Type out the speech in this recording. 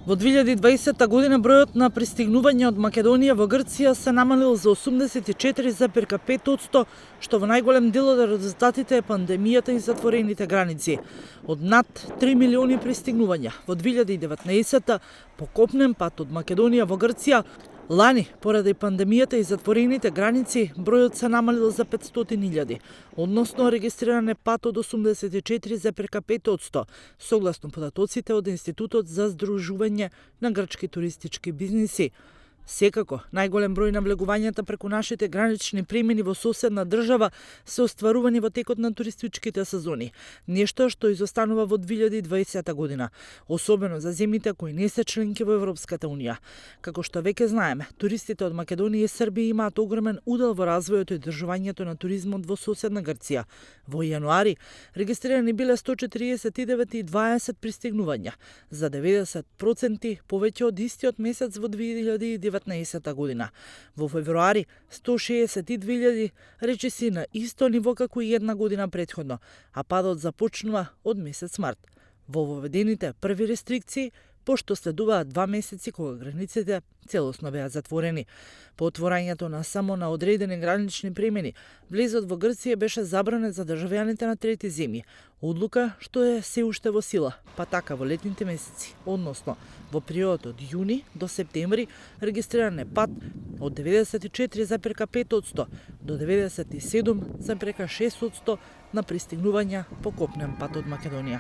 Во 2020 година бројот на пристигнувања од Македонија во Грција се намалил за 84,5%, што во најголем дел од резултатите е пандемијата и затворените граници. Од над 3 милиони пристигнувања во 2019 по копнен пат од Македонија во Грција, лани, поради пандемијата и затворените граници, бројот се намалил за 500.000, односно регистриран е пат од 84,5%, согласно податоците од Институтот за здружување на грчки туристички бизниси. Секако, најголем број на влегувањата преку нашите гранични премини во соседна држава се остварувани во текот на туристичките сезони, нешто што изостанува во 2020 година, особено за земјите кои не се членки во Европската Унија. Како што веќе знаеме, туристите од Македонија и Србија имаат огромен удел во развојот и одржувањето на туризмот во соседна Грција. Во јануари регистрирани биле 149,20 пристигнувања, за 90% повеќе од истиот месец во 2019 година. Во февруари 162.000, речиси на исто ниво како и една година претходно, а падот започнува од месец март. Во воведените први рестрикции, пошто следуваат 2 месеци кога границите целосно беа затворени. По отворањето на само на одредени гранични премини, влезот во Грција беше забранет за државјаните на трети земји, одлука што е се уште во сила, па така во летните месеци, односно во периодот од јуни до септември регистриран е пат од 94,5% до 97,6% на пристигнувања по копнен пат од Македонија.